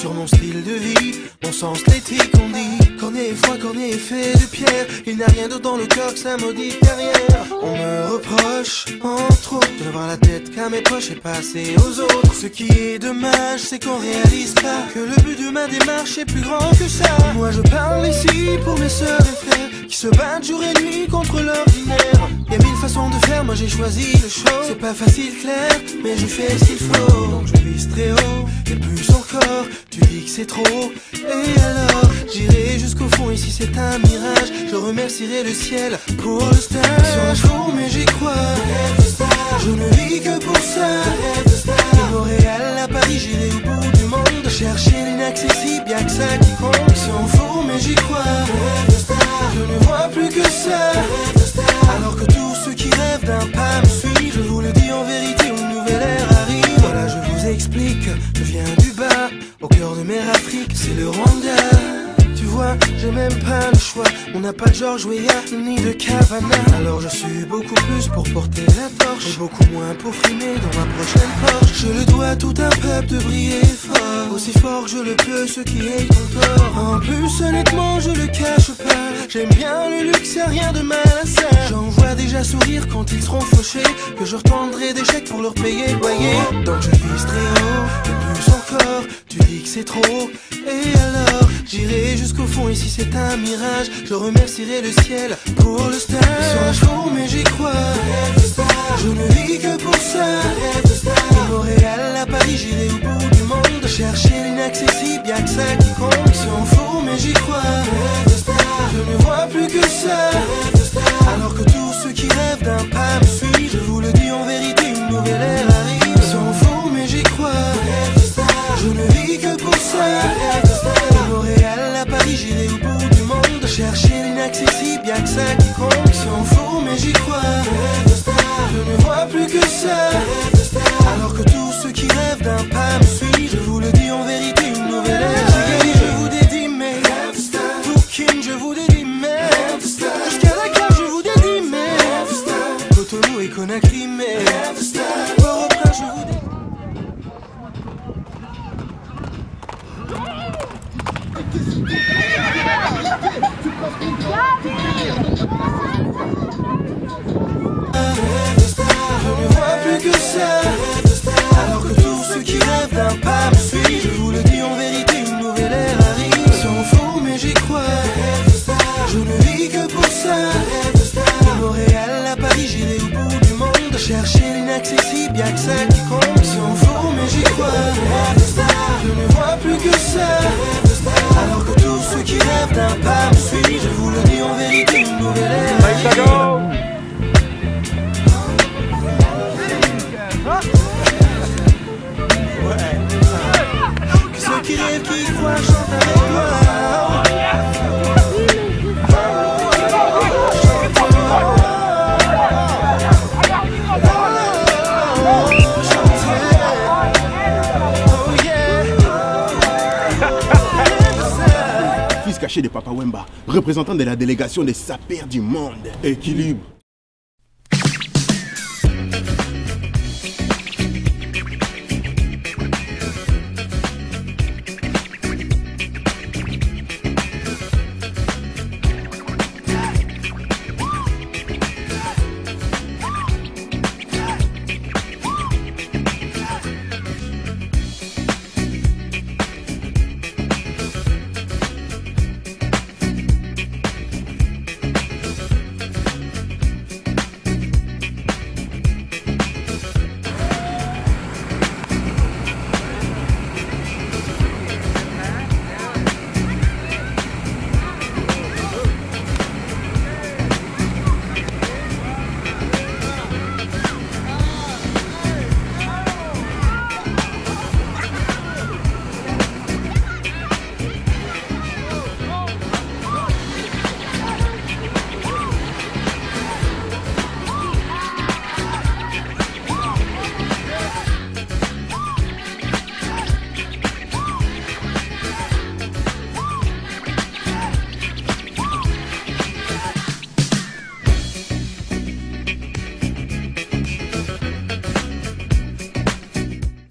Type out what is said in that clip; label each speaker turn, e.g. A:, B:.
A: sur mon style de vie, mon sens l'éthique on dit. Cornet est froid, cornet est fait de pierre. Il n'y a rien d'autre dans le cœur que sa maudite derrière. On me reproche, entre autres, de n'avoir la tête qu'à mes poches et passer aux autres. Ce qui est dommage, c'est qu'on réalise pas que le but de ma démarche est plus grand que ça. Moi je parle ici pour mes sœurs et frères qui se battent jour et nuit contre l'ordinaire. Y'a mille façons de faire, moi j'ai choisi le show. C'est pas facile clair, mais je fais ce qu'il faut. Donc je vise très haut, et plus encore. Tu dis que c'est trop, et alors j'irai jusqu'au fond, ici c'est un mirage. Je remercierai le ciel pour le stage. Sur un faux, mais j'y crois. Je ne vis que pour ça. De Montréal à Paris, j'irai au bout du monde. Chercher l'inaccessible, y'a que ça qui compte. S'en fout, mais j'y crois. Je ne vois plus que ça. Alors que tous ceux qui rêvent d'un pas me suivent. Je vous le dis en vérité, une nouvelle ère arrive. Voilà, je vous explique, je viens du bas, au cœur de mer Afrique, c'est le Rwanda. Tu vois, j'ai même pas le choix. On n'a pas de George Weah ni de Cavana. Alors je suis beaucoup plus pour porter la torche et beaucoup moins pour frimer dans ma prochaine Porsche. Je le dois à tout un peuple de briller fort, aussi fort que je le peux, ceux qui aient ton tort. En plus honnêtement je le cache pas, j'aime bien le luxe, y'a rien de mal à ça. J'en vois déjà sourire quand ils seront fauchés, que je retendrai des chèques pour leur payer le loyer. Donc je vise très haut, et plus encore. Tu dis que c'est trop, et alors j'irai jusqu'au fond, ici c'est un mirage. Je remercierai le ciel pour le stage. Sur un faux, mais j'y crois. Je ne vis que pour ça. De Montréal à Paris, j'irai au bout du monde. Chercher l'inaccessible, y'a que ça qui compte. S'en fout, mais j'y crois. Je ne vois plus que ça. Alors que tous ceux qui rêvent d'un pas me suivent. Je vous le dis en vérité, une nouvelle ère arrive. S'en fout, mais j'y crois. Je ne vis que pour ça. De Montréal à Paris, j'irai au bout du monde. Chercher l'inaccessible, y'a que ça qui compte. S'en fout, mais j'y crois. Je ne vois plus que ça. Alors que tous ceux qui rêvent d'un pas me suivent. Je vous le dis en vérité, une nouvelle ère. Je vous dédie mes Kim, je vous dédie mes jusqu'à la cave, je vous dédie mes Cotonou et Conakry, mes Port-au-Prince, je vous dédie. Je ne vois plus que ça. Alors que tous ceux qui rêvent d'un pas me suivent. Je vous le dis en vérité, une nouvelle ère arrive. S'en fout, mais j'y crois. Je ne vis que pour ça. De Montréal à Paris, j'irai au bout du monde. Chercher l'inaccessible, y'a que ça qui compte. S'en fout, mais j'y crois. Je ne vois plus que ça. Alors que tous ceux qui rêvent d'un pas me suivent. Je vous le dis en vérité, une nouvelle ère arrive. Que ceux qui rêvent, qui croient, chantent avec moi.
B: Fils caché de Papa Wemba, représentant de la délégation des sapeurs du monde. Équilibre.